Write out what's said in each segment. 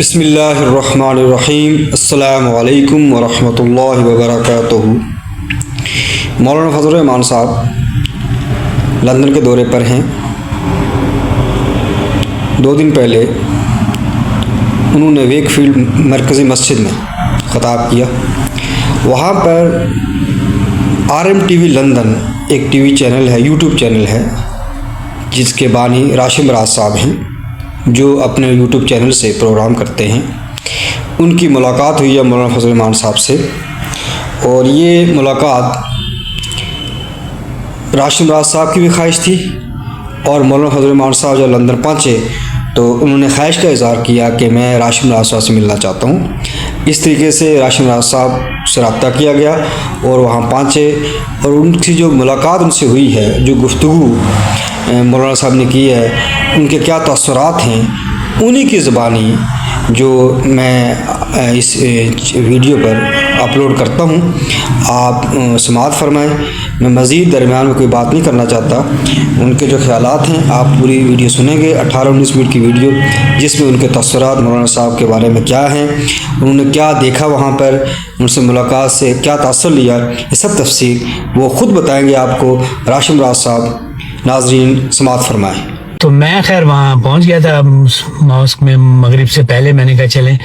بسم اللہ الرحمن الرحیم۔ السلام علیکم ورحمۃ اللہ وبرکاتہ۔ مولانا فضل الرحمان صاحب لندن کے دورے پر ہیں۔ 2 دن پہلے انہوں نے ویک فیلڈ مرکزی مسجد میں خطاب کیا۔ وہاں پر RMTV لندن ایک ٹی وی چینل ہے، یوٹیوب چینل ہے، جس کے بانی راشد مراز صاحب ہیں، جو اپنے یوٹیوب چینل سے پروگرام کرتے ہیں۔ ان کی ملاقات ہوئی ہے مولانا فضل الرحمان صاحب سے، اور یہ ملاقات راشد مراز صاحب کی بھی خواہش تھی، اور مولانا فضل الرحمان صاحب جب لندن پہنچے تو انہوں نے خواہش کا اظہار کیا کہ میں راشد مراز صاحب سے ملنا چاہتا ہوں۔ اس طریقے سے راشد مراز صاحب سے رابطہ کیا گیا اور وہاں پہنچے، اور ان کی جو ملاقات ان سے ہوئی ہے، جو گفتگو مولانا صاحب نے کی ہے، ان کے کیا تاثرات ہیں، انہی کی زبانی جو میں اس ویڈیو پر اپلوڈ کرتا ہوں، آپ سماعت فرمائیں۔ میں مزید درمیان میں کوئی بات نہیں کرنا چاہتا۔ ان کے جو خیالات ہیں آپ پوری ویڈیو سنیں گے، 18-19 منٹ کی ویڈیو، جس میں ان کے تاثرات مولانا صاحب کے بارے میں کیا ہیں، انہوں نے کیا دیکھا وہاں پر، ان سے ملاقات سے کیا تاثر لیا، یہ سب تفصیل وہ خود بتائیں گے آپ کو۔ راشد مراز صاحب، ناظرین سماعت فرمائیں۔ تو میں خیر وہاں پہنچ گیا تھا ماسک میں مغرب سے پہلے۔ میں نے کہا چلیں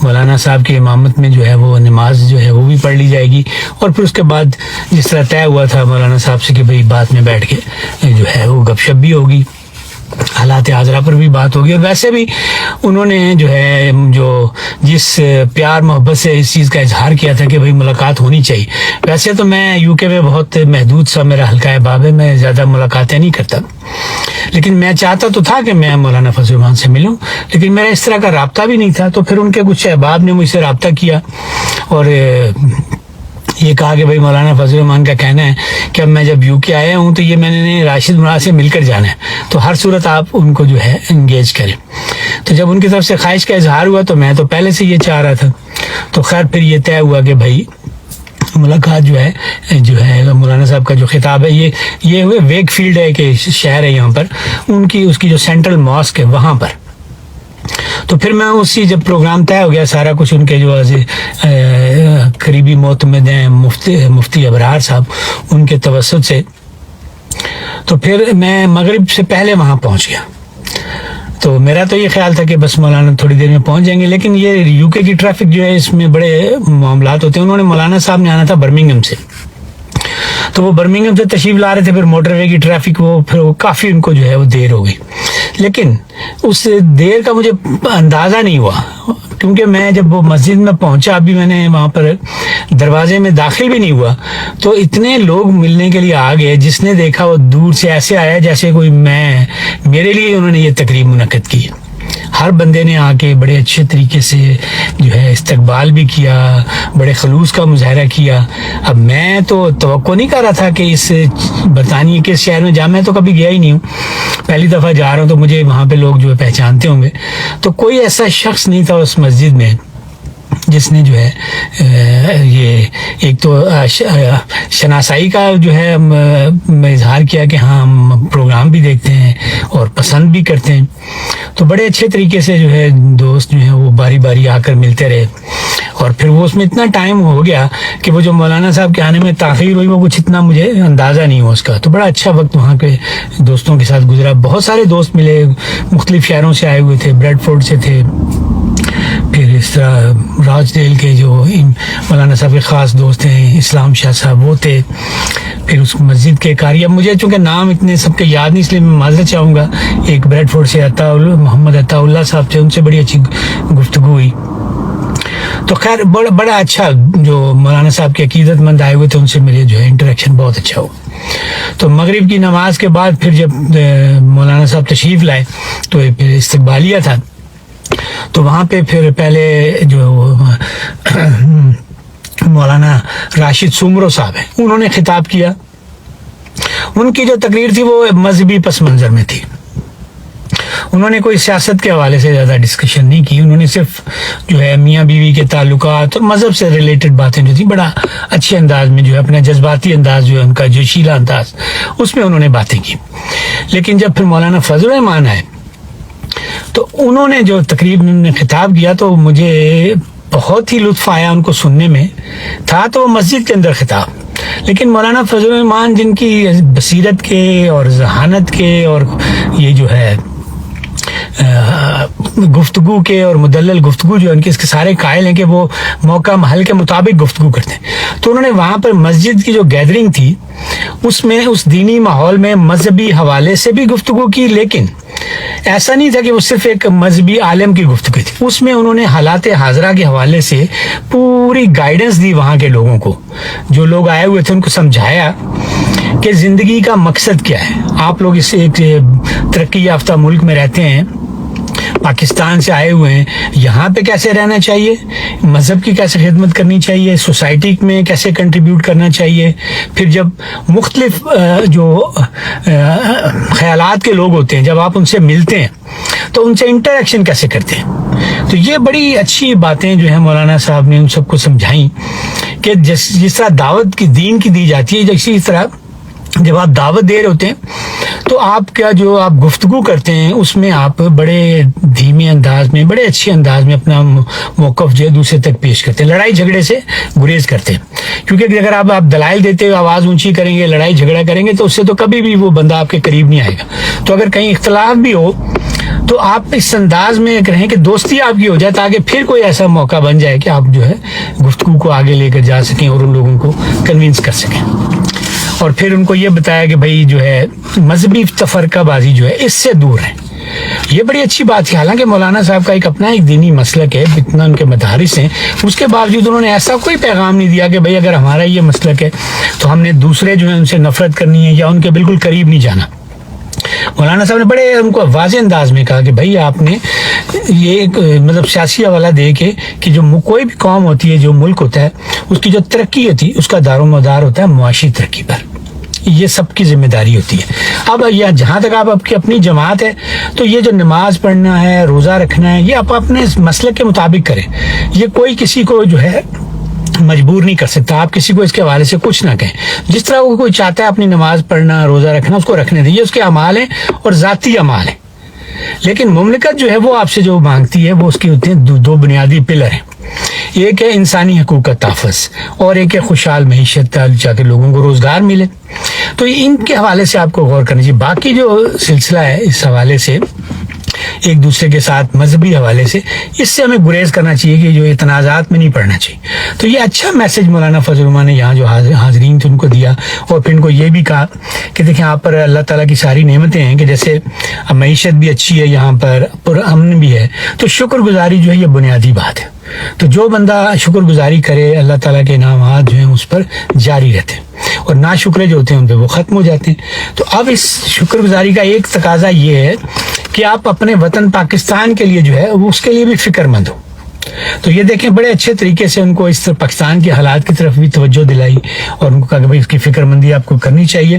مولانا صاحب کی امامت میں جو ہے وہ نماز جو ہے وہ بھی پڑھ لی جائے گی، اور پھر اس کے بعد جس طرح طے ہوا تھا مولانا صاحب سے کہ بھئی بعد میں بیٹھ کے جو ہے وہ گپ شپ بھی ہوگی، حالات حاضرہ پر بھی بات ہوگی۔ اور ویسے بھی انہوں نے جو ہے جو جس پیار محبت سے اس چیز کا اظہار کیا تھا کہ بھئی ملاقات ہونی چاہیے۔ ویسے تو میں UK میں بہت محدود سا میرا حلقہ احباب ہے، میں زیادہ ملاقاتیں نہیں کرتا، لیکن میں چاہتا تو تھا کہ میں مولانا فضل الرحمان سے ملوں، لیکن میرا اس طرح کا رابطہ بھی نہیں تھا۔ تو پھر ان کے کچھ احباب نے مجھ سے رابطہ کیا اور یہ کہا کہ بھئی مولانا فضل الرحمان کا کہنا ہے کہ اب میں جب UK آیا ہوں تو یہ میں نے راشد مراز سے مل کر جانا ہے، تو ہر صورت آپ ان کو جو ہے انگیج کریں۔ تو جب ان کی طرف سے خواہش کا اظہار ہوا تو میں تو پہلے سے یہ چاہ رہا تھا۔ تو خیر پھر یہ طے ہوا کہ بھئی ملاقات جو ہے مولانا صاحب کا جو خطاب ہے، یہ ویک فیلڈ ہے کہ شہر ہے یہاں پر، اس کی جو سینٹرل ماسک ہے وہاں پر۔ تو پھر میں اسی جب پروگرام طے ہو گیا سارا کچھ، ان کے جو قریبی معتمد ہیں مفتی ابرار صاحب، ان کے توسط سے، تو پھر میں مغرب سے پہلے وہاں پہنچ گیا۔ تو میرا تو یہ خیال تھا کہ بس مولانا تھوڑی دیر میں پہنچ جائیں گے، لیکن یہ UK کی ٹریفک جو ہے اس میں بڑے معاملات ہوتے ہیں۔ انہوں نے مولانا صاحب نے آنا تھا برمنگھم سے، تو وہ برمنگھم سے تشریف لا رہے تھے، پھر موٹر وے کی ٹریفک پھر کافی ان کو جو ہے وہ دیر ہو گئی، لیکن اس دیر کا مجھے اندازہ نہیں ہوا، کیونکہ میں جب وہ مسجد میں پہنچا، ابھی میں نے وہاں پر دروازے میں داخل بھی نہیں ہوا تو اتنے لوگ ملنے کے لیے آ گئے، جس نے دیکھا وہ دور سے ایسے آیا جیسے کوئی میرے لیے انہوں نے یہ تقریب منعقد کی۔ ہر بندے نے آ کے بڑے اچھے طریقے سے جو ہے استقبال بھی کیا، بڑے خلوص کا مظاہرہ کیا۔ اب میں تو توقع نہیں کر رہا تھا کہ اس برطانیہ کے شہر میں میں تو کبھی گیا ہی نہیں ہوں، پہلی دفعہ جا رہا ہوں، تو مجھے وہاں پہ لوگ جو ہے پہچانتے ہوں گے۔ تو کوئی ایسا شخص نہیں تھا اس مسجد میں جس نے جو ہے یہ ایک تو شناسائی کا جو ہے اظہار کیا کہ ہاں ہم پروگرام بھی دیکھتے ہیں اور پسند بھی کرتے ہیں۔ تو بڑے اچھے طریقے سے جو ہے دوست جو ہیں وہ باری باری آ کر ملتے رہے، اور پھر وہ اس میں اتنا ٹائم ہو گیا کہ وہ جو مولانا صاحب کے آنے میں تاخیر ہوئی وہ کچھ اتنا مجھے اندازہ نہیں ہوا اس کا۔ تو بڑا اچھا وقت وہاں کے دوستوں کے ساتھ گزرا، بہت سارے دوست ملے، مختلف شہروں سے آئے ہوئے تھے، بریڈ فورڈ سے تھے، پھر اس طرح راج ڈیل کے جو مولانا صاحب کے خاص دوست ہیں اسلام شاہ صاحب وہ تھے، پھر اس مسجد کے قاری، اب مجھے چونکہ نام اتنے سب کے یاد نہیں اس لیے میں معذرت چاہوں گا، ایک بریڈ فورڈ سے محمد عطا اللہ صاحب تھے، ان سے بڑی اچھی گفتگو ہوئی۔ تو خیر بڑا اچھا، جو مولانا صاحب کے عقیدت مند آئے ہوئے تھے ان سے میرے جو ہے انٹریکشن بہت اچھا ہو۔ تو مغرب کی نماز کے بعد پھر جب مولانا صاحب تشریف لائے تو پھر استقبالیہ تھا، تو وہاں پہ پھر پہلے جو مولانا راشد سومرو صاحب ہیں انہوں نے خطاب کیا۔ ان کی جو تقریر تھی وہ مذہبی پس منظر میں تھی، انہوں نے کوئی سیاست کے حوالے سے زیادہ ڈسکشن نہیں کی، انہوں نے صرف جو ہے میاں بیوی کے تعلقات اور مذہب سے ریلیٹڈ باتیں جو تھیں بڑا اچھے انداز میں جو ہے اپنا جذباتی انداز جو ہے ان کا جوشیلا انداز، اس میں انہوں نے باتیں کی۔ لیکن جب پھر مولانا فضل الرحمان آئے تو انہوں نے جو تقریب میں خطاب کیا تو مجھے بہت ہی لطف آیا ان کو سننے میں. تھا تو مسجد کے اندر خطاب، لیکن مولانا فضل الرحمان جن کی بصیرت کے اور ذہانت کے اور یہ جو ہے گفتگو کے اور مدلل گفتگو جو ان کے اس کے سارے قائل ہیں کہ وہ موقع محل کے مطابق گفتگو کرتے ہیں. تو انہوں نے وہاں پر مسجد کی جو گیدرنگ تھی اس میں اس دینی ماحول میں مذہبی حوالے سے بھی گفتگو کی، لیکن ایسا نہیں تھا کہ وہ صرف ایک مذہبی عالم کی گفتگو تھی. اس میں انہوں نے حالات حاضرہ کے حوالے سے پوری گائیڈنس دی وہاں کے لوگوں کو. جو لوگ آئے ہوئے تھے ان کو سمجھایا کہ زندگی کا مقصد کیا ہے. آپ لوگ اس ایک ترقی یافتہ ملک میں رہتے ہیں، پاکستان سے آئے ہوئے ہیں، یہاں پہ کیسے رہنا چاہیے، مذہب کی کیسے خدمت کرنی چاہیے، سوسائٹی میں کیسے کنٹریبیوٹ کرنا چاہیے. پھر جب مختلف جو خیالات کے لوگ ہوتے ہیں جب آپ ان سے ملتے ہیں تو ان سے انٹریکشن کیسے کرتے ہیں. تو یہ بڑی اچھی باتیں جو ہیں مولانا صاحب نے ان سب کو سمجھائیں کہ جس طرح دعوت کی دین کی دی جاتی ہے، اسی طرح جب آپ دعوت دے رہے ہوتے ہیں تو آپ کا جو آپ گفتگو کرتے ہیں اس میں آپ بڑے دھیمے انداز میں، بڑے اچھے انداز میں اپنا موقف جو ہے دوسرے تک پیش کرتے ہیں. لڑائی جھگڑے سے گریز کرتے ہیں، کیونکہ اگر آپ دلائل دیتے ہوئے آواز اونچی کریں گے، لڑائی جھگڑا کریں گے تو اس سے تو کبھی بھی وہ بندہ آپ کے قریب نہیں آئے گا. تو اگر کہیں اختلاف بھی ہو تو آپ اس انداز میں کہیں کہ دوستی آپ کی ہو جائے، تاکہ پھر کوئی ایسا موقع بن جائے کہ آپ جو ہے گفتگو کو آگے لے کر جا سکیں اور ان لوگوں کو کنونس کر سکیں. اور پھر ان کو یہ بتایا کہ بھائی جو ہے مذہبی تفرقہ بازی جو ہے اس سے دور ہے. یہ بڑی اچھی بات ہے. حالانکہ مولانا صاحب کا ایک اپنا ایک دینی مسلک ہے، اتنا ان کے مدارس ہیں، اس کے باوجود انہوں نے ایسا کوئی پیغام نہیں دیا کہ بھائی اگر ہمارا یہ مسلک ہے تو ہم نے دوسرے جو ہیں ان سے نفرت کرنی ہے یا ان کے بالکل قریب نہیں جانا. مولانا صاحب نے بڑے ان کو واضح انداز میں کہا کہ بھائی آپ نے یہ ایک مطلب سیاسی حوالہ دے کے کہ جو کوئی بھی قوم ہوتی ہے، جو ملک ہوتا ہے، اس کی جو ترقی ہوتی ہے اس کا دار و مدار ہوتا ہے معاشی ترقی پر. یہ سب کی ذمہ داری ہوتی ہے. اب یہ جہاں تک آپ کی اپنی جماعت ہے تو یہ جو نماز پڑھنا ہے، روزہ رکھنا ہے، یہ آپ اپنے مسلک کے مطابق کریں. یہ کوئی کسی کو جو ہے مجبور نہیں کر سکتا. آپ کسی کو اس کے حوالے سے کچھ نہ کہیں. جس طرح وہ کوئی چاہتا ہے اپنی نماز پڑھنا، روزہ رکھنا، اس کو رکھنے دیں. یہ اس کے اعمال ہیں اور ذاتی اعمال ہیں. لیکن مملکت جو ہے وہ آپ سے جو مانگتی ہے وہ اس کی ہوتے ہیں دو بنیادی پلر ہیں. ایک ہے انسانی حقوق کا تحفظ اور ایک ہے خوشحال معیشت، جا کے لوگوں کو روزگار ملے. تو ان کے حوالے سے آپ کو غور کرنا چاہیے. باقی جو سلسلہ ہے اس حوالے سے ایک دوسرے کے ساتھ مذہبی حوالے سے، اس سے ہمیں گریز کرنا چاہیے کہ جو تنازعات میں نہیں پڑنا چاہیے. تو یہ اچھا میسج مولانا فضل الرحمان نے یہاں جو حاضرین تھے ان کو دیا. اور پھر ان کو یہ بھی کہا کہ دیکھیں آپ پر اللہ تعالیٰ کی ساری نعمتیں ہیں، کہ جیسے معیشت بھی اچھی ہے، یہاں پر امن بھی ہے، تو شکر گزاری جو ہے یہ بنیادی بات ہے. تو جو بندہ شکر گزاری کرے اللہ تعالیٰ کے انعامات جو ہیں اس پر جاری رہتے ہیں، اور ناشکرے جو ہوتے ہیں ان پہ وہ ختم ہو جاتے ہیں. تو اب اس شکر گزاری کا ایک تقاضا یہ ہے کہ آپ اپنے وطن پاکستان کے لیے جو ہے وہ اس کے لیے بھی فکر مند ہو. تو یہ دیکھیں بڑے اچھے طریقے سے ان کو اس پاکستان کے حالات کی طرف بھی توجہ دلائی اور ان کو کہا کہ بھائی اس کی فکر مندی آپ کو کرنی چاہیے.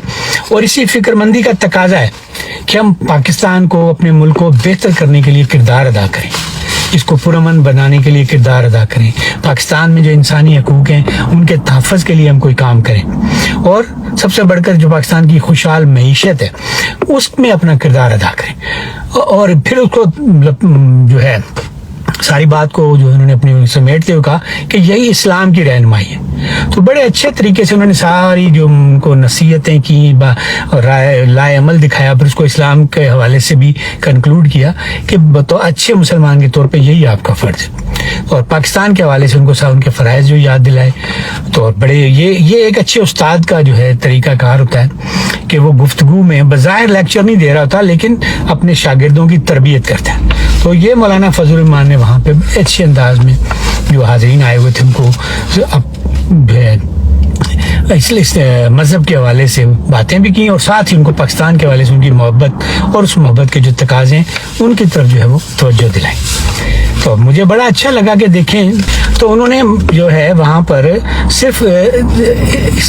اور اسی فکر مندی کا تقاضا ہے کہ ہم پاکستان کو، اپنے ملک کو بہتر کرنے کے لیے کردار ادا کریں، اس کو پرامن بنانے کے لیے کردار ادا کریں. پاکستان میں جو انسانی حقوق ہیں ان کے تحفظ کے لیے ہم کوئی کام کریں، اور سب سے بڑھ کر جو پاکستان کی خوشحال معیشت ہے اس میں اپنا کردار ادا کریں. اور پھر اس کو جو ہے ساری بات کو جو انہوں نے اپنی سمیٹتے ہوئے کہا کہ یہی اسلام کی رہنمائی ہے. تو بڑے اچھے طریقے سے انہوں نے ساری جو ان کو نصیحتیں کی اور لائے عمل دکھایا، پھر اس کو اسلام کے حوالے سے بھی کنکلوڈ کیا کہ تو اچھے مسلمان کے طور پہ یہی آپ کا فرض ہے. اور پاکستان کے حوالے سے ان کو ان کے فرائض جو یاد دلائے. تو بڑے یہ ایک اچھے استاد کا جو ہے طریقہ کار ہوتا ہے کہ وہ گفتگو میں بظاہر لیکچر نہیں دے رہا ہوتا لیکن اپنے شاگردوں کی تربیت کرتا ہے. تو یہ مولانا فضل الرحمان نے وہاں پہ اچھے انداز میں جو حاضرین آئے ہوئے تھے ان کو اس مذہب کے حوالے سے باتیں بھی کی، اور ساتھ ہی ان کو پاکستان کے حوالے سے ان کی محبت اور اس محبت کے جو تقاضے ہیں ان کی طرف جو ہے وہ توجہ دلائی. تو مجھے بڑا اچھا لگا کہ دیکھیں تو انہوں نے جو ہے وہاں پر صرف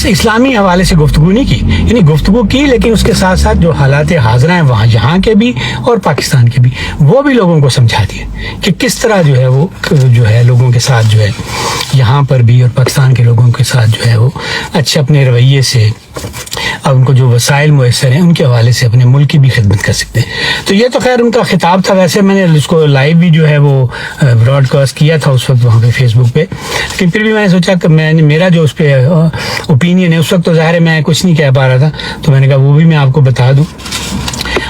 اسلامی حوالے سے گفتگو نہیں کی، یعنی گفتگو کی لیکن اس کے ساتھ ساتھ جو حالات حاضرہ ہیں وہاں یہاں کے بھی اور پاکستان کے بھی وہ بھی لوگوں کو سمجھا دیے کہ کس طرح جو ہے وہ جو ہے لوگوں کے ساتھ جو ہے یہاں پر بھی اور پاکستان کے لوگوں کے ساتھ جو ہے وہ اچھے اپنے رویے سے اور ان کو جو وسائل میسر ہیں ان کے حوالے سے اپنے ملک کی بھی خدمت کر سکتے ہیں. تو یہ تو خیر ان کا خطاب تھا. ویسے میں نے اس کو لائیو بھی جو ہے وہ براڈ کاسٹ کیا تھا اس وقت وہاں پہ فیس بک پہ, لیکن پھر بھی میں نے سوچا کہ میرا جو اس پہ اوپینین ہے, اس وقت تو ظاہر ہے میں کچھ نہیں کہہ پا رہا تھا, تو میں نے کہا وہ بھی میں آپ کو بتا دوں.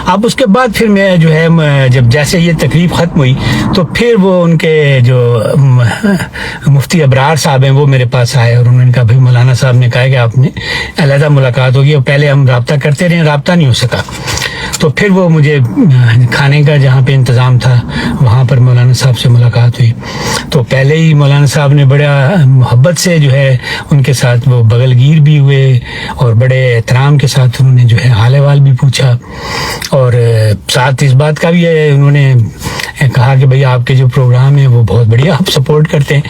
اب اس کے بعد پھر میں جو ہے جب جیسے یہ تقریب ختم ہوئی تو پھر وہ ان کے جو مفتی ابرار صاحب ہیں وہ میرے پاس آئے, اور انہوں نے کہا بھائی مولانا صاحب نے کہا کہ آپ نے علیحدہ ملاقات ہوگی, اور پہلے ہم رابطہ کرتے رہے, رابطہ نہیں ہو سکا. تو پھر وہ مجھے کھانے کا جہاں پہ انتظام تھا وہاں پر مولانا صاحب سے ملاقات ہوئی. تو پہلے ہی مولانا صاحب نے بڑا محبت سے جو ہے ان کے ساتھ وہ بغل گیر بھی ہوئے, اور بڑے احترام کے ساتھ انہوں نے جو ہے حال احوال بھی پوچھا, اور ساتھ اس بات کا بھی ہے انہوں نے کہا کہ بھئی آپ کے جو پروگرام ہیں وہ بہت بڑھیا, آپ سپورٹ کرتے ہیں.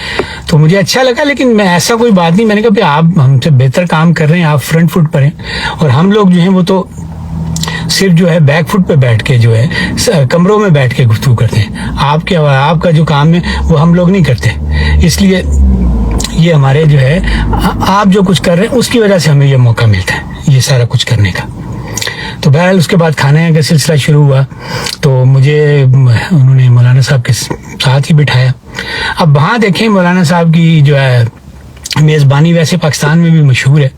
تو مجھے اچھا لگا, لیکن میں ایسا کوئی بات نہیں, میں نے کہا بھئی آپ ہم سے بہتر کام کر رہے ہیں, آپ فرنٹ فٹ پر ہیں, اور ہم لوگ جو ہیں وہ تو صرف جو ہے بیک فٹ پہ بیٹھ کے جو ہے کمروں میں بیٹھ کے گفتگو کرتے ہیں. آپ کا جو کام ہے وہ ہم لوگ نہیں کرتے, اس لیے یہ ہمارے جو ہے آپ جو کچھ کر رہے ہیں اس کی وجہ سے ہمیں یہ موقع ملتا ہے یہ سارا کچھ کرنے کا. تو بہرحال اس کے بعد کھانے کا سلسلہ شروع ہوا, تو مجھے انہوں نے مولانا صاحب کے ساتھ ہی بٹھایا. اب وہاں دیکھیں مولانا صاحب کی جو ہے میزبانی ویسے پاکستان میں بھی مشہور ہے,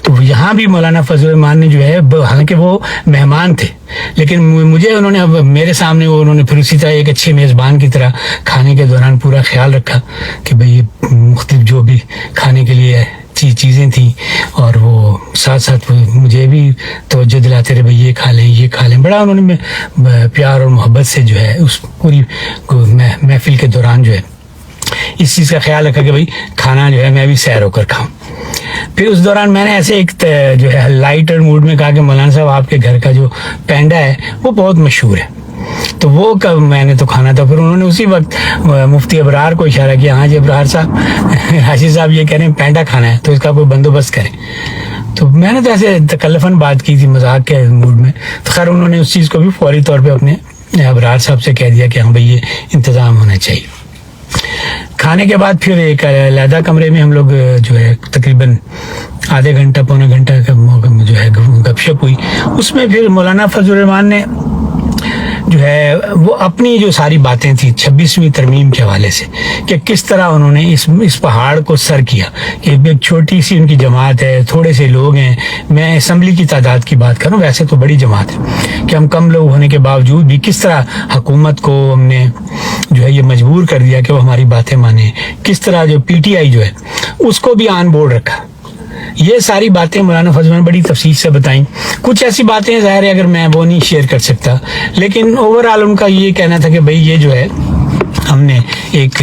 تو یہاں بھی مولانا فضل الرحمان نے جو ہے حالانکہ وہ مہمان تھے, لیکن مجھے انہوں نے اب میرے سامنے انہوں نے پھر اسی طرح ایک اچھے میزبان کی طرح کھانے کے دوران پورا خیال رکھا کہ بھئی مختلف جو بھی کھانے کے لیے چیزیں تھیں, اور وہ ساتھ ساتھ مجھے بھی توجہ دلاتے رہے بھئی یہ کھا لیں یہ کھا لیں. بڑا انہوں نے پیار اور محبت سے جو ہے اس پوری محفل کے دوران جو ہے اس چیز کا خیال رکھا کہ بھئی کھانا جو ہے میں بھی سیر ہو کر کھاؤں. پھر اس دوران میں نے ایسے ایک جو ہے لائٹر موڈ میں کہا کہ مولانا صاحب آپ کے گھر کا جو پینڈا ہے وہ بہت مشہور ہے, تو وہ کب میں نے تو کھانا تھا. پھر انہوں نے اسی وقت مفتی ابرار کو اشارہ کیا, ہاں جی ابرار صاحب حاجی صاحب یہ کہہ رہے ہیں پینڈا کھانا ہے, تو اس کا کوئی بندوبست کریں. تو میں نے تو ایسے تکلفاً بات کی تھی مذاق کے موڈ میں, تو خیر انہوں نے اس چیز کو بھی فوری طور پہ اپنے ابرار صاحب سے کہہ دیا کہ ہاں بھئی یہ انتظام ہونا چاہیے. کھانے کے بعد پھر ایک علیحدہ کمرے میں ہم لوگ جو ہے تقریباً آدھے گھنٹہ پونا گھنٹہ کا جو ہے گپ شپ ہوئی. اس میں پھر مولانا فضل الرحمان نے جو ہے وہ اپنی جو ساری باتیں تھیں 26ویں ترمیم کے حوالے سے کہ کس طرح انہوں نے اس پہاڑ کو سر کیا, کہ ایک چھوٹی سی ان کی جماعت ہے, تھوڑے سے لوگ ہیں, میں اسمبلی کی تعداد کی بات کروں, ویسے تو بڑی جماعت ہے, کہ ہم کم لوگ ہونے کے باوجود بھی کس طرح حکومت کو ہم نے جو ہے یہ مجبور کر دیا کہ وہ ہماری باتیں مانیں, کس طرح جو پی ٹی آئی جو ہے اس کو بھی آن بورڈ رکھا. یہ ساری باتیں مولانا فضل نے بڑی تفصیل سے بتائیں. کچھ ایسی باتیں ظاہر ہے اگر میں وہ نہیں شیئر کر سکتا, لیکن اوور آل ان کا یہ کہنا تھا کہ بھئی یہ جو ہے ہم نے ایک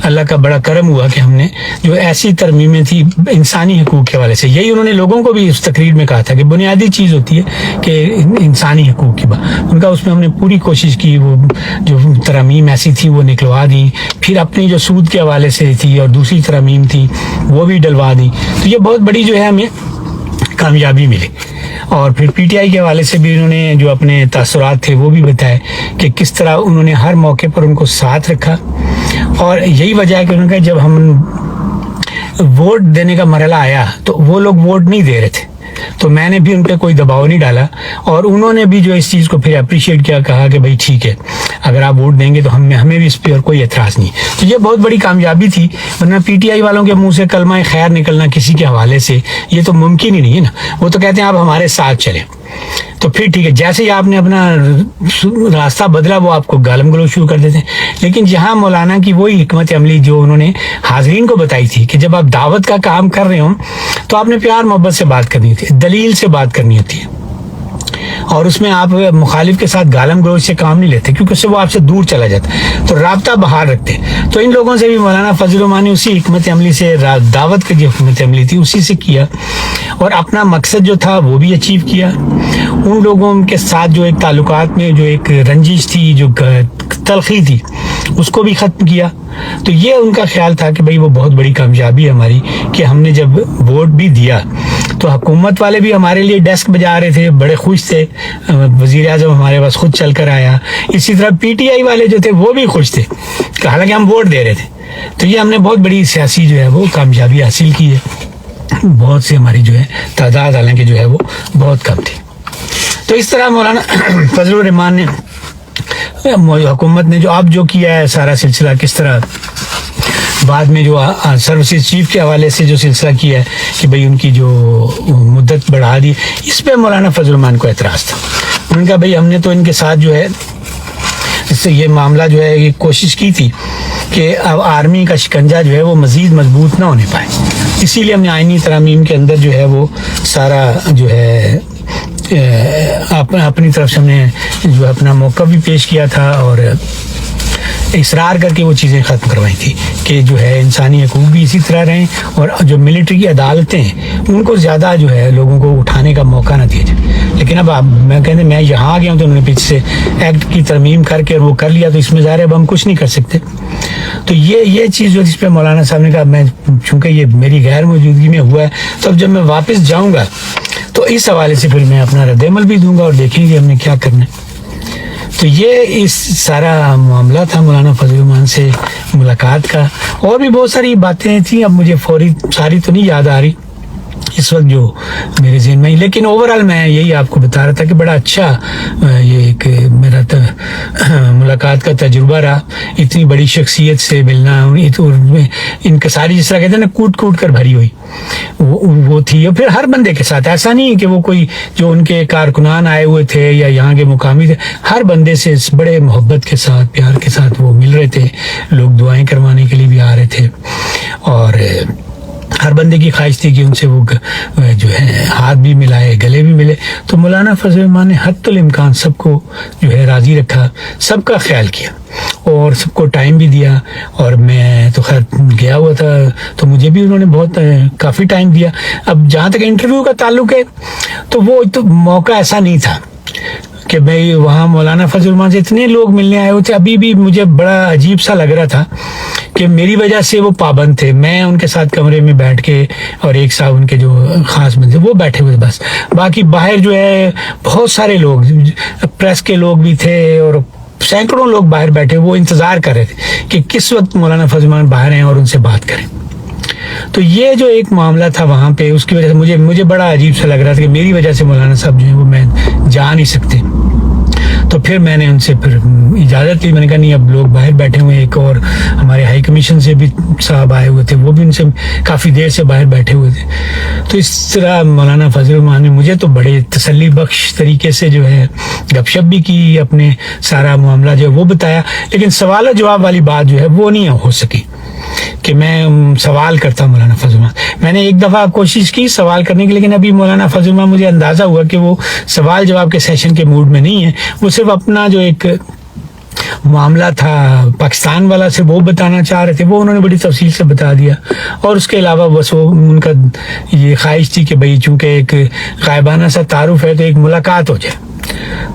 اللہ کا بڑا کرم ہوا کہ ہم نے جو ایسی ترمیمیں تھی انسانی حقوق کے حوالے سے, یہی انہوں نے لوگوں کو بھی اس تقریر میں کہا تھا کہ بنیادی چیز ہوتی ہے کہ انسانی حقوق کی بات, ان کا اس میں ہم نے پوری کوشش کی, وہ جو ترمیم ایسی تھی وہ نکلوا دی, پھر اپنی جو سود کے حوالے سے تھی اور دوسری ترمیم تھی وہ بھی ڈلوا دی. تو یہ بہت بڑی جو ہے ہمیں کامیابی ملی. اور پھر پی ٹی آئی کے حوالے سے بھی انہوں نے جو اپنے تاثرات تھے وہ بھی بتائے کہ کس طرح انہوں نے ہر موقع پر ان کو ساتھ رکھا, اور یہی وجہ ہے کہ انہوں نے کہا جب ہم ووٹ دینے کا مرحلہ آیا تو وہ لوگ ووٹ نہیں دے رہے تھے, تو میں نے بھی ان پہ کوئی دباؤ نہیں ڈالا, اور انہوں نے بھی جو اس چیز کو پھر اپریشیٹ کیا, کہا کہ بھئی ٹھیک ہے اگر آپ ووٹ دیں گے تو ہمیں بھی اس پہ اور کوئی اعتراض نہیں. تو یہ بہت بڑی کامیابی تھی, ورنہ پی ٹی آئی والوں کے منہ سے کلمہ خیر نکلنا کسی کے حوالے سے یہ تو ممکن ہی نہیں ہے نا. وہ تو کہتے ہیں آپ ہمارے ساتھ چلیں, تو پھر ٹھیک ہے, جیسے ہی آپ نے اپنا راستہ بدلا وہ آپ کو گالم گلوچ شروع کر دیتے ہیں. لیکن جہاں مولانا کی وہی حکمت عملی جو انہوں نے حاضرین کو بتائی تھی کہ جب آپ دعوت کا کام کر رہے ہوں تو آپ نے پیار محبت سے بات کرنی ہوتی ہے, دلیل سے بات کرنی ہوتی ہے, اور اس میں آپ مخالف کے ساتھ گالم گلوچ سے کام نہیں لیتے کیونکہ اس سے وہ آپ سے دور چلا جاتا ہے, تو رابطہ بحال رکھتے. تو ان لوگوں سے بھی مولانا فضل الرحمان نے اسی حکمت عملی سے دعوت کی جو حکمت عملی تھی اسی سے کیا, اور اپنا مقصد جو تھا وہ بھی اچیو کیا. ان لوگوں کے ساتھ جو ایک تعلقات میں جو ایک رنجش تھی, جو تلخی تھی, اس کو بھی ختم کیا. تو یہ ان کا خیال تھا کہ بھئی وہ بہت بڑی کامیابی ہے ہماری کہ ہم نے جب ووٹ بھی دیا تو حکومت والے بھی ہمارے لیے ڈیسک بجا رہے تھے, بڑے خوش تھے, وزیر اعظم ہمارے پاس خود چل کر آیا. اسی طرح پی ٹی آئی والے جو تھے وہ بھی خوش تھے کہ حالانکہ ہم ووٹ دے رہے تھے. تو یہ ہم نے بہت بڑی سیاسی جو ہے وہ کامیابی حاصل کی ہے. بہت سی ہماری جو ہے تعداد حالانکہ جو ہے وہ بہت کم تھی. تو اس طرح مولانا فضل الرحمان نے حکومت نے جو اب جو کیا ہے سارا سلسلہ، کس طرح بعد میں جو سروسز چیف کے حوالے سے جو سلسلہ کیا ہے کہ بھئی ان کی جو مدت بڑھا دی، اس پہ مولانا فضل الرحمان کو اعتراض تھا. انہوں نے کہا بھئی ہم نے تو ان کے ساتھ جو ہے اس سے یہ معاملہ جو ہے یہ کوشش کی تھی کہ اب آرمی کا شکنجہ جو ہے وہ مزید مضبوط نہ ہونے پائے، اسی لیے ہم نے آئینی ترامیم کے اندر جو ہے وہ سارا جو ہے اپنی طرف سے ہم نے جو اپنا موقع بھی پیش کیا تھا اور اصرار کر کے وہ چیزیں ختم کروائی تھی کہ جو ہے انسانی حقوق بھی اسی طرح رہیں اور جو ملٹری کی عدالتیں ہیں ان کو زیادہ جو ہے لوگوں کو اٹھانے کا موقع نہ دیا جائے. لیکن اب میں کہتے ہیں میں یہاں آ گیا ہوں تو انہوں نے پیچھے سے ایکٹ کی ترمیم کر کے وہ کر لیا، تو اس میں ظاہر ہے اب ہم کچھ نہیں کر سکتے. تو یہ چیز جو جس پہ مولانا صاحب نے کہا میں چونکہ یہ میری غیر موجودگی میں ہوا ہے تو اب جب میں واپس جاؤں گا تو اس حوالے سے پھر میں اپنا رد عمل بھی دوں گا اور دیکھیں گے ہم نے کیا کرنا ہے. تو یہ اس سارا معاملہ تھا مولانا فضل الرحمان سے ملاقات کا. اور بھی بہت ساری باتیں تھیں، اب مجھے فوری ساری تو نہیں یاد آ رہی اس وقت جو میرے ذہن میں، لیکن اوورآل میں یہی آپ کو بتا رہا تھا کہ بڑا اچھا یہ ایک میرا ملاقات کا تجربہ رہا. اتنی بڑی شخصیت سے ملنا، انکساری جس طرح کہتے ہیں نا کوٹ کوٹ کر بھری ہوئی وہ تھی. اور پھر ہر بندے کے ساتھ ایسا نہیں کہ وہ کوئی جو ان کے کارکنان آئے ہوئے تھے یا یہاں کے مقامی تھے، ہر بندے سے بڑے محبت کے ساتھ پیار کے ساتھ وہ مل رہے تھے. لوگ دعائیں کروانے کے لیے بھی آ رہے تھے اور ہر بندے کی خواہش تھی کہ ان سے وہ جو ہے ہاتھ بھی ملائے، گلے بھی ملے. تو مولانا فضل الرحمان نے حد الامکان سب کو جو ہے راضی رکھا، سب کا خیال کیا اور سب کو ٹائم بھی دیا. اور میں تو خیر گیا ہوا تھا تو مجھے بھی انہوں نے بہت کافی ٹائم دیا. اب جہاں تک انٹرویو کا تعلق ہے تو وہ تو موقع ایسا نہیں تھا کہ بھائی وہاں مولانا فضل الرحمان سے اتنے لوگ ملنے آئے ہوئے تھے. ابھی بھی مجھے بڑا عجیب سا لگ رہا تھا کہ میری وجہ سے وہ پابند تھے. میں ان کے ساتھ کمرے میں بیٹھ کے اور ایک صاحب ان کے جو خاص بندے وہ بیٹھے ہوئے بس، باقی باہر جو ہے بہت سارے لوگ، پریس کے لوگ بھی تھے اور سینکڑوں لوگ باہر بیٹھے، وہ انتظار کر رہے تھے کہ کس وقت مولانا فضل الرحمان باہر ہیں اور ان سے بات کریں. تو یہ جو ایک معاملہ تھا وہاں پہ، اس کی وجہ سے مجھے بڑا عجیب سا لگ رہا تھا کہ میری وجہ سے مولانا صاحب جو ہیں وہ میں جا نہیں سکتے. تو پھر میں نے ان سے پھر اجازت لی، میں نے کہا نہیں اب لوگ باہر بیٹھے ہوئے، ایک اور ہمارے ہائی کمیشن سے بھی صاحب آئے ہوئے تھے، وہ بھی ان سے کافی دیر سے باہر بیٹھے ہوئے تھے. تو اس طرح مولانا فضل الرحمان نے مجھے تو بڑے تسلی بخش طریقے سے جو ہے گپ شپ بھی کی، اپنے سارا معاملہ جو ہے وہ بتایا. لیکن سوال و جواب والی بات جو ہے وہ نہیں ہو سکی کہ میں سوال کرتا مولانا فضل الرحمان. میں نے ایک دفعہ کوشش کی سوال کرنے کی، لیکن ابھی مولانا فضل الرحمان مجھے اندازہ ہوا کہ وہ سوال جواب کے سیشن کے موڈ میں نہیں ہے. وہ صرف اپنا جو ایک معاملہ تھا پاکستان والا سے وہ بتانا چاہ رہے تھے، وہ انہوں نے بڑی تفصیل سے بتا دیا. اور اس کے علاوہ بس وہ ان کا یہ خواہش تھی کہ بھئی چونکہ ایک غائبانہ سا تعارف ہے تو ایک ملاقات ہو جائے.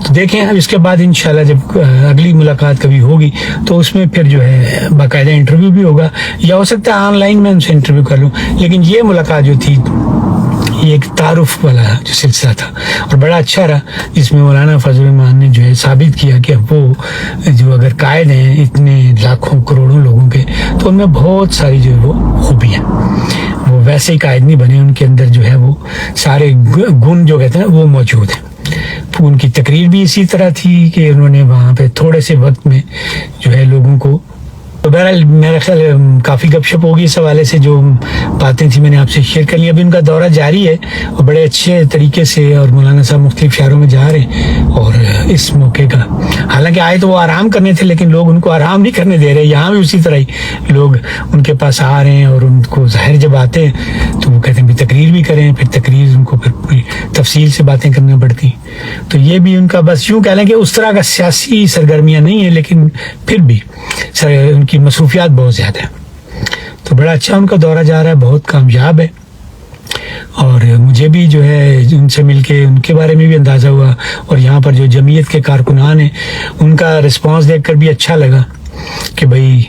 تو دیکھیں اب اس کے بعد انشاءاللہ جب اگلی ملاقات کبھی ہوگی تو اس میں پھر جو ہے باقاعدہ انٹرویو بھی ہوگا، یا ہو سکتا ہے آن لائن میں ان سے انٹرویو کر لوں. لیکن یہ ملاقات جو تھی یہ ایک تعارف والا جو سلسلہ تھا اور بڑا اچھا رہا، جس میں مولانا فضل الرحمان نے جو ہے ثابت کیا کہ وہ جو اگر قائد ہیں اتنے لاکھوں کروڑوں لوگوں کے تو ان میں بہت ساری جو ہے وہ خوبیاں، وہ ویسے ہی قائد نہیں بنے، ان کے اندر جو ہے وہ سارے گن جو کہتے ہیں وہ موجود ہیں. ان کی تقریر بھی اسی طرح تھی کہ انہوں نے وہاں پہ تھوڑے سے وقت میں جو ہے لوگوں کو، تو بہرحال میرا خیال کافی گپ شپ ہوگی اس حوالے سے. جو باتیں تھیں میں نے آپ سے شیئر کر لی. ابھی ان کا دورہ جاری ہے اور بڑے اچھے طریقے سے، اور مولانا صاحب مختلف شہروں میں جا رہے ہیں. اور اس موقع کا حالانکہ آئے تو وہ آرام کرنے تھے، لیکن لوگ ان کو آرام نہیں کرنے دے رہے. یہاں بھی اسی طرح ہی لوگ ان کے پاس آ رہے ہیں اور ان کو ظاہر جب آتے ہیں تو وہ کہتے ہیں بھی تقریر بھی کریں، پھر تقریر ان کو پھر پوری تفصیل سے باتیں کرنا پڑتی. تو یہ بھی ان کا بس یوں کہہ لیں کہ اس طرح کا سیاسی سرگرمیاں نہیں ہیں، لیکن پھر بھی ان کی مصروفیات بہت زیادہ ہیں. تو بڑا اچھا ان کا دورہ جا رہا ہے، بہت کامیاب ہے. اور مجھے بھی جو ہے ان سے مل کے ان کے بارے میں بھی اندازہ ہوا، اور یہاں پر جو جمعیت کے کارکنان ہیں ان کا رسپانس دیکھ کر بھی اچھا لگا کہ بھئی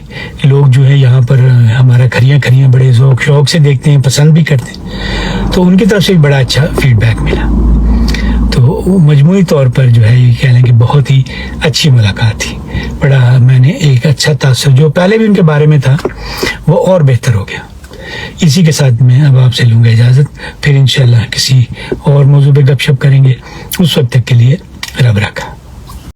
لوگ جو ہے یہاں پر ہمارا کھریاں بڑے ذوق شوق سے دیکھتے ہیں، پسند بھی کرتے ہیں. تو ان کی طرف سے بھی بڑا اچھا فیڈ بیک ملا. تو مجموعی طور پر جو ہے یہ کہہ لیں کہ بہت ہی اچھی ملاقات تھی. بڑا میں نے ایک اچھا تاثر جو پہلے بھی ان کے بارے میں تھا وہ اور بہتر ہو گیا. اسی کے ساتھ میں اب آپ سے لوں گا اجازت، پھر انشاءاللہ کسی اور موضوع پہ گپ شپ کریں گے. اس وقت تک کے لیے رب رکھا.